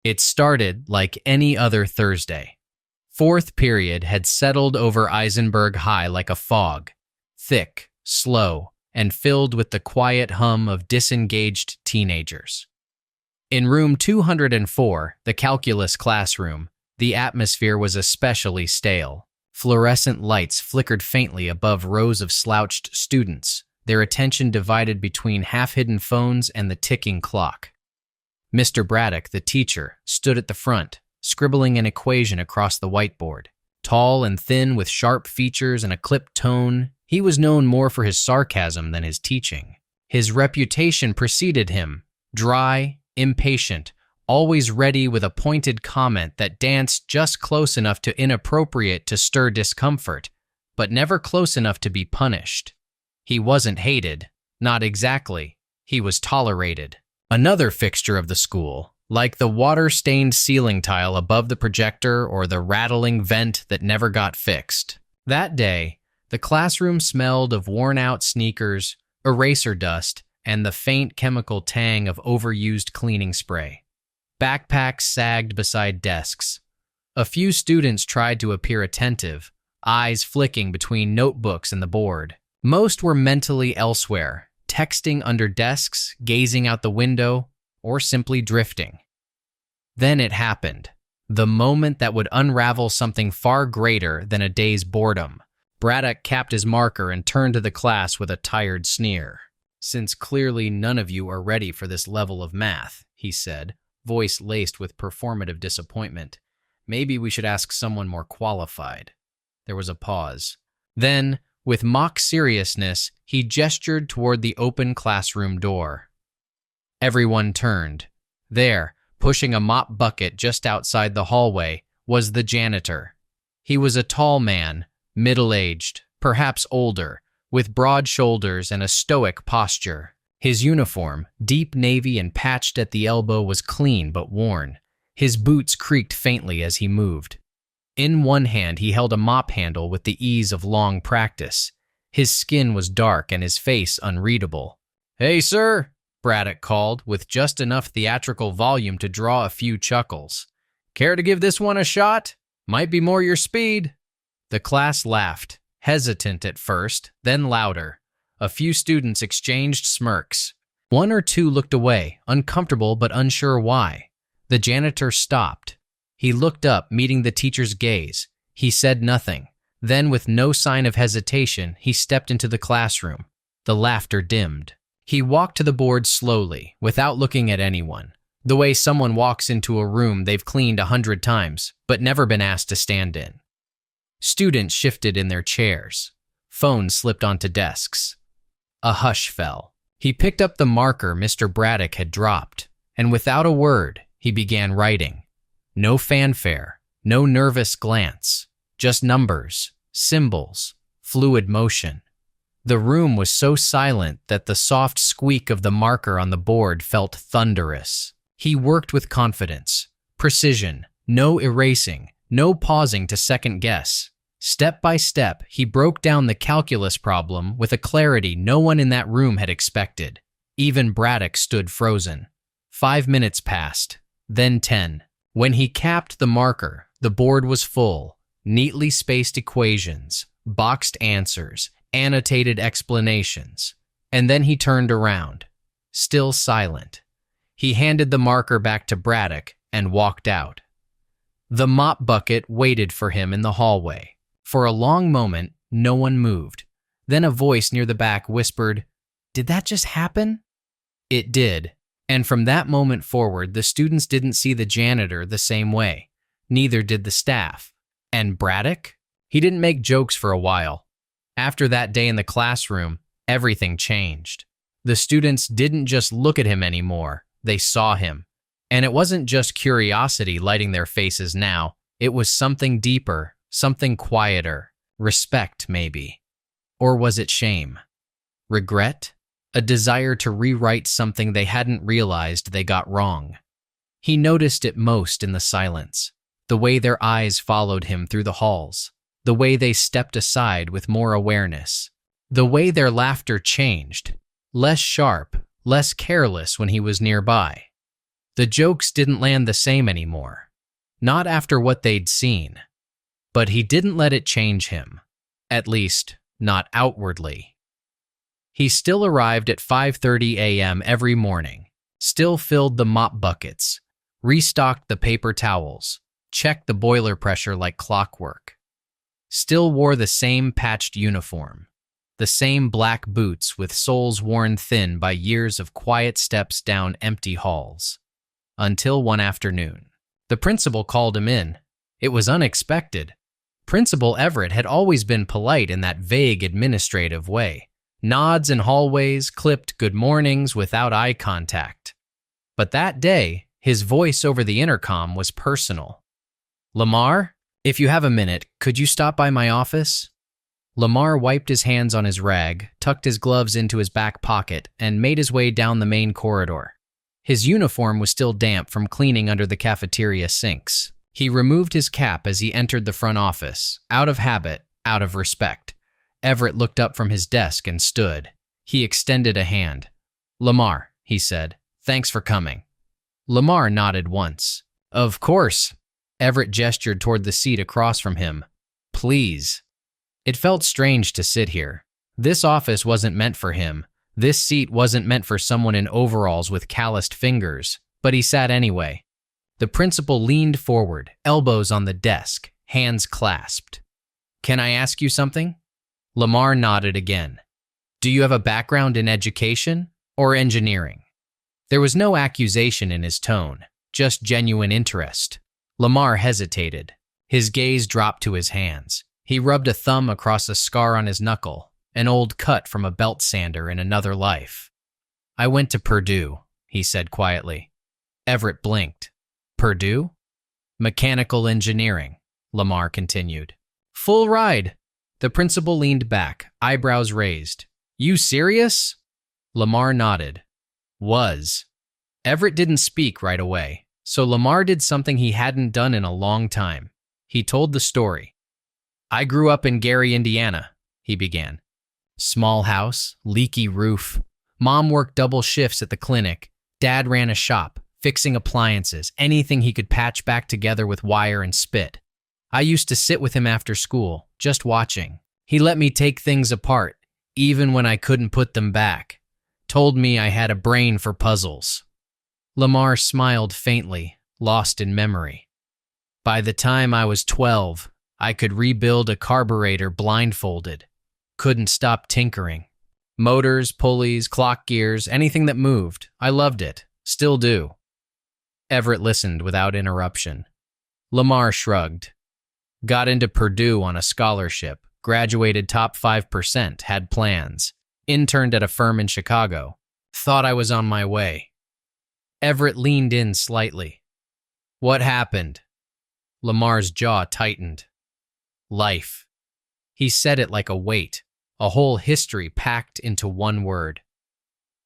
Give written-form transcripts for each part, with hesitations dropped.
It started like any other Thursday. Fourth period had settled over Eisenberg High like a fog, thick, slow, and filled with the quiet hum of disengaged teenagers. In room 204, the calculus classroom, the atmosphere was especially stale. Fluorescent lights flickered faintly above rows of slouched students, their attention divided between half-hidden phones and the ticking clock. Mr. Braddock, the teacher, stood at the front, scribbling an equation across the whiteboard. Tall and thin with sharp features and a clipped tone, he was known more for his sarcasm than his teaching. His reputation preceded him, dry, impatient, always ready with a pointed comment that danced just close enough to inappropriate to stir discomfort, but never close enough to be punished. He wasn't hated, not exactly. He was tolerated. Another fixture of the school, like the water-stained ceiling tile above the projector or the rattling vent that never got fixed. That day, the classroom smelled of worn-out sneakers, eraser dust, and the faint chemical tang of overused cleaning spray. Backpacks sagged beside desks. A few students tried to appear attentive, eyes flicking between notebooks and the board. Most were mentally elsewhere, texting under desks, gazing out the window, or simply drifting. Then it happened, the moment that would unravel something far greater than a day's boredom. Braddock capped his marker and turned to the class with a tired sneer. "Since clearly none of you are ready for this level of math," he said, voice laced with performative disappointment, "maybe we should ask someone more qualified." There was a pause. Then, with mock seriousness, he gestured toward the open classroom door. Everyone turned. There, pushing a mop bucket just outside the hallway, was the janitor. He was a tall man, middle-aged, perhaps older, with broad shoulders and a stoic posture. His uniform, deep navy and patched at the elbow, was clean but worn. His boots creaked faintly as he moved. In one hand, he held a mop handle with the ease of long practice. His skin was dark and his face unreadable. "Hey, sir," Braddock called, with just enough theatrical volume to draw a few chuckles. "Care to give this one a shot? Might be more your speed." The class laughed, hesitant at first, then louder. A few students exchanged smirks. One or two looked away, uncomfortable but unsure why. The janitor stopped. He looked up, meeting the teacher's gaze. He said nothing. Then, with no sign of hesitation, he stepped into the classroom. The laughter dimmed. He walked to the board slowly, without looking at anyone, the way someone walks into a room they've cleaned 100 times, but never been asked to stand in. Students shifted in their chairs. Phones slipped onto desks. A hush fell. He picked up the marker Mr. Braddock had dropped, and without a word, he began writing. No fanfare, no nervous glance, just numbers, symbols, fluid motion. The room was so silent that the soft squeak of the marker on the board felt thunderous. He worked with confidence, precision, no erasing, no pausing to second guess. Step by step, he broke down the calculus problem with a clarity no one in that room had expected. Even Braddock stood frozen. 5 minutes passed, then 10. When he capped the marker, the board was full. Neatly spaced equations, boxed answers, annotated explanations. And then he turned around, still silent. He handed the marker back to Braddock and walked out. The mop bucket waited for him in the hallway. For a long moment, no one moved. Then a voice near the back whispered, "Did that just happen?" It did, and from that moment forward, the students didn't see the janitor the same way. Neither did the staff. And Braddock? He didn't make jokes for a while. After that day in the classroom, everything changed. The students didn't just look at him anymore, they saw him. And it wasn't just curiosity lighting their faces now, it was something deeper, something quieter, respect maybe. Or was it shame? Regret? A desire to rewrite something they hadn't realized they got wrong. He noticed it most in the silence, the way their eyes followed him through the halls, the way they stepped aside with more awareness, the way their laughter changed, less sharp, less careless when he was nearby. The jokes didn't land the same anymore. Not after what they'd seen. But he didn't let it change him. At least, not outwardly. He still arrived at 5:30 a.m. every morning, still filled the mop buckets, restocked the paper towels, checked the boiler pressure like clockwork. Still wore the same patched uniform, the same black boots with soles worn thin by years of quiet steps down empty halls. Until one afternoon, the principal called him in. It was unexpected. Principal Everett had always been polite in that vague administrative way. Nods in hallways, clipped good mornings without eye contact. But that day, his voice over the intercom was personal. "Lamar, if you have a minute, could you stop by my office?" Lamar wiped his hands on his rag, tucked his gloves into his back pocket, and made his way down the main corridor. His uniform was still damp from cleaning under the cafeteria sinks. He removed his cap as he entered the front office, out of habit, out of respect. Everett looked up from his desk and stood. He extended a hand. "Lamar," he said, "thanks for coming." Lamar nodded once. "Of course." Everett gestured toward the seat across from him. "Please." It felt strange to sit here. This office wasn't meant for him. This seat wasn't meant for someone in overalls with calloused fingers, but he sat anyway. The principal leaned forward, elbows on the desk, hands clasped. "Can I ask you something?" Lamar nodded again. "Do you have a background in education or engineering?" There was no accusation in his tone, just genuine interest. Lamar hesitated. His gaze dropped to his hands. He rubbed a thumb across a scar on his knuckle, an old cut from a belt sander in another life. "I went to Purdue," he said quietly. Everett blinked. "Purdue?" "Mechanical engineering," Lamar continued. "Full ride." The principal leaned back, eyebrows raised. "You serious?" Lamar nodded. "Was." Everett didn't speak right away, so Lamar did something he hadn't done in a long time. He told the story. "I grew up in Gary, Indiana," he began. "Small house, leaky roof. Mom worked double shifts at the clinic. Dad ran a shop, fixing appliances, anything he could patch back together with wire and spit. I used to sit with him after school, just watching. He let me take things apart, even when I couldn't put them back. Told me I had a brain for puzzles." Lamar smiled faintly, lost in memory. "By the time I was 12, I could rebuild a carburetor blindfolded. Couldn't stop tinkering. Motors, pulleys, clock gears, anything that moved. I loved it. Still do." Everett listened without interruption. Lamar shrugged. "Got into Purdue on a scholarship, graduated top 5%, had plans. Interned at a firm in Chicago. Thought I was on my way." Everett leaned in slightly. "What happened?" Lamar's jaw tightened. "Life." He said it like a weight, a whole history packed into one word.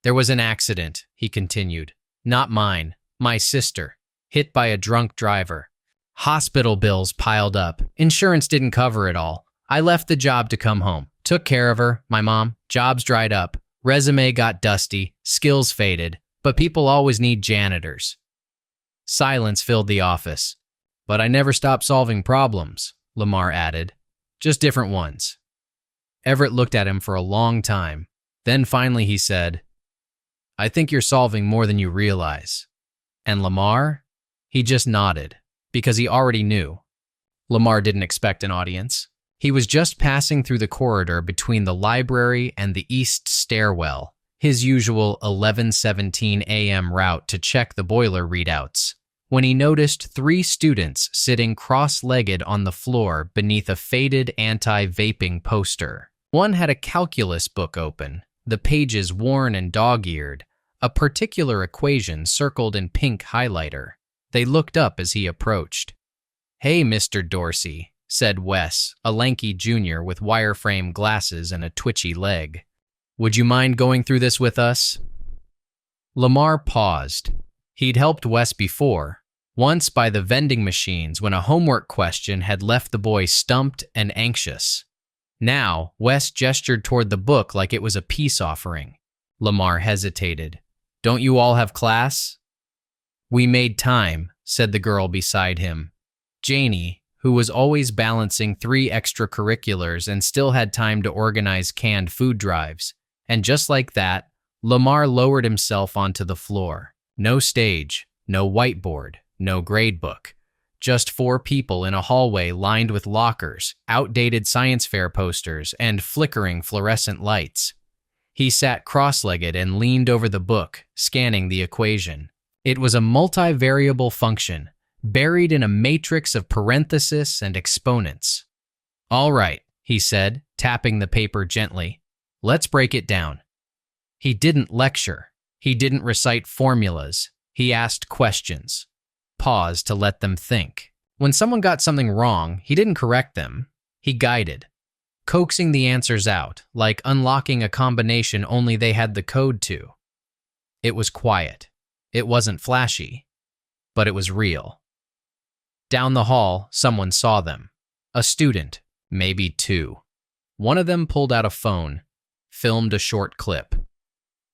"There was an accident," he continued. "Not mine, my sister, hit by a drunk driver. Hospital bills piled up. Insurance didn't cover it all. I left the job to come home. Took care of her, my mom. Jobs dried up. Resume got dusty. Skills faded. But people always need janitors." Silence filled the office. "But I never stopped solving problems," Lamar added. "Just different ones." Everett looked at him for a long time. Then finally he said, "I think you're solving more than you realize." And Lamar? He just nodded, because he already knew. Lamar didn't expect an audience. He was just passing through the corridor between the library and the east stairwell, his usual 11:17 a.m. route to check the boiler readouts, when he noticed 3 students sitting cross-legged on the floor beneath a faded anti-vaping poster. One had a calculus book open, the pages worn and dog-eared, a particular equation circled in pink highlighter. They looked up as he approached. "Hey, Mr. Dorsey," said Wes, a lanky junior with wireframe glasses and a twitchy leg. "Would you mind going through this with us?" Lamar paused. He'd helped Wes before, once by the vending machines when a homework question had left the boy stumped and anxious. Now, Wes gestured toward the book like it was a peace offering. Lamar hesitated. "Don't you all have class?" We made time, said the girl beside him. Janie, who was always balancing 3 extracurriculars and still had time to organize canned food drives. And just like that, Lamar lowered himself onto the floor. No stage, no whiteboard, no gradebook. Just 4 people in a hallway lined with lockers, outdated science fair posters, and flickering fluorescent lights. He sat cross-legged and leaned over the book, scanning the equation. It was a multivariable function, buried in a matrix of parentheses and exponents. "All right," he said, tapping the paper gently. "Let's break it down." He didn't lecture. He didn't recite formulas. He asked questions. Paused to let them think. When someone got something wrong, he didn't correct them. He guided, coaxing the answers out, like unlocking a combination only they had the code to. It was quiet. It wasn't flashy, but it was real. Down the hall, someone saw them. A student, maybe 2. One of them pulled out a phone, filmed a short clip.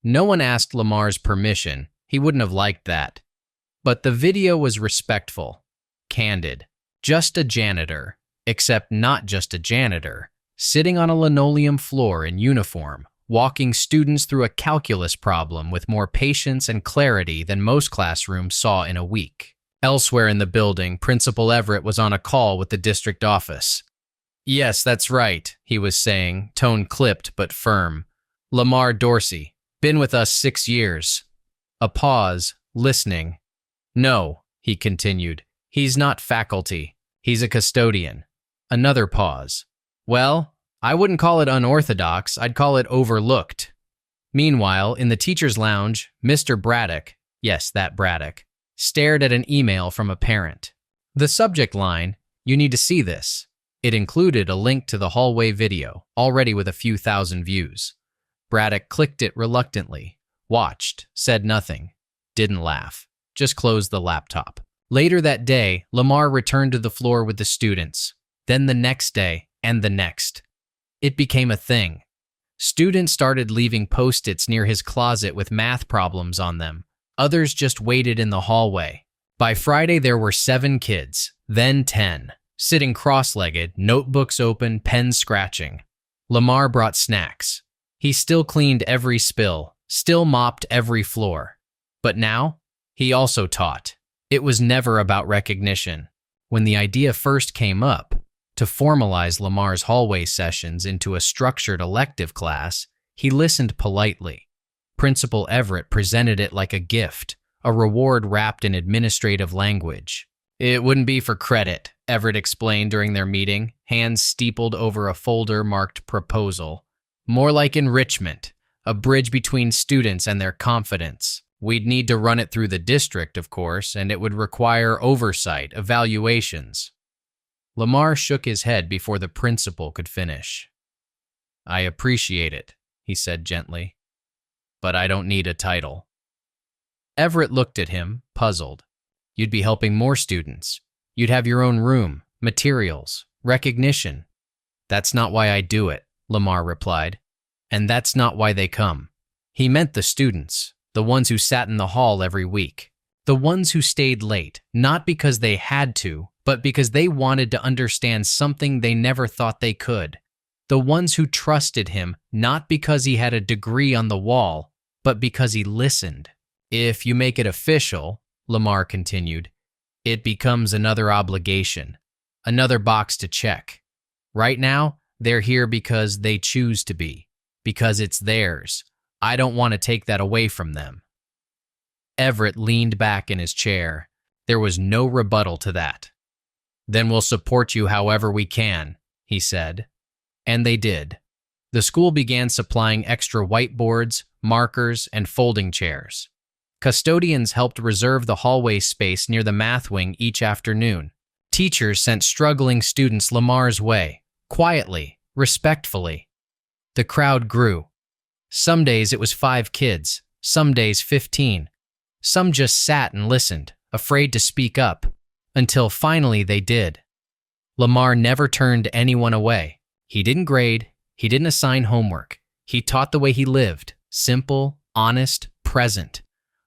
No one asked Lamar's permission. He wouldn't have liked that. But the video was respectful, candid. Just a janitor, except not just a janitor, sitting on a linoleum floor in uniform, walking students through a calculus problem with more patience and clarity than most classrooms saw in a week. Elsewhere in the building, Principal Everett was on a call with the district office. "Yes, that's right," he was saying, tone clipped but firm. "Lamar Dorsey. Been with us 6 years. A pause, listening. "No," he continued. "He's not faculty. He's a custodian." Another pause. "Well, I wouldn't call it unorthodox. I'd call it overlooked." Meanwhile, in the teacher's lounge, Mr. Braddock, yes, that Braddock, stared at an email from a parent. The subject line, "You need to see this." It included a link to the hallway video, already with a few thousand views. Braddock clicked it reluctantly, watched, said nothing, didn't laugh, just closed the laptop. Later that day, Lamar returned to the floor with the students, then the next day, and the next. It became a thing. Students started leaving Post-its near his closet with math problems on them. Others just waited in the hallway. By Friday, there were 7 kids, then 10, sitting cross-legged, notebooks open, pens scratching. Lamar brought snacks. He still cleaned every spill, still mopped every floor. But now, he also taught. It was never about recognition. When the idea first came up, to formalize Lamar's hallway sessions into a structured elective class, he listened politely. Principal Everett presented it like a gift, a reward wrapped in administrative language. "It wouldn't be for credit," Everett explained during their meeting, hands steepled over a folder marked proposal. "More like enrichment, a bridge between students and their confidence. We'd need to run it through the district, of course, and it would require oversight, evaluations." Lamar shook his head before the principal could finish. "I appreciate it," he said gently, "but I don't need a title." Everett looked at him, puzzled. "You'd be helping more students. You'd have your own room, materials, recognition." "That's not why I do it," Lamar replied. "And that's not why they come." He meant the students, the ones who sat in the hall every week, the ones who stayed late, not because they had to, but because they wanted to understand something they never thought they could. The ones who trusted him, not because he had a degree on the wall, but because he listened. "If you make it official," Lamar continued, "it becomes another obligation, another box to check. Right now, they're here because they choose to be, because it's theirs. I don't want to take that away from them." Everett leaned back in his chair. There was no rebuttal to that. "Then we'll support you however we can," he said. And they did. The school began supplying extra whiteboards, markers, and folding chairs. Custodians helped reserve the hallway space near the math wing each afternoon. Teachers sent struggling students Lamar's way, quietly, respectfully. The crowd grew. Some days it was 5 kids, some days 15. Some just sat and listened, afraid to speak up, until finally they did. Lamar never turned anyone away. He didn't grade, he didn't assign homework. He taught the way he lived, simple, honest, present.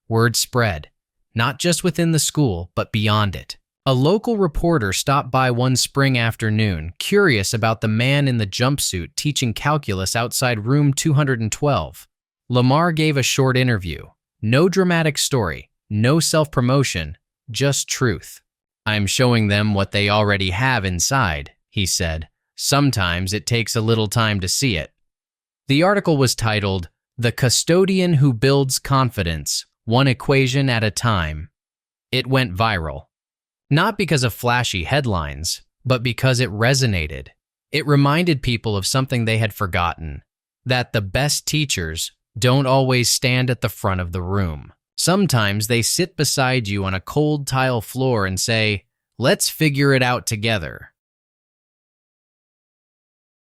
Word spread. not just within the school, but beyond it. A local reporter stopped by one spring afternoon, curious about the man in the jumpsuit teaching calculus outside room 212. Lamar gave a short interview. No dramatic story, no self-promotion, just truth. "I'm showing them what they already have inside," he said. "Sometimes it takes a little time to see it." The article was titled, "The Custodian Who Builds Confidence, One Equation at a Time." It went viral. Not because of flashy headlines, but because it resonated. It reminded people of something they had forgotten, that the best teachers don't always stand at the front of the room. Sometimes they sit beside you on a cold tile floor and say, "Let's figure it out together."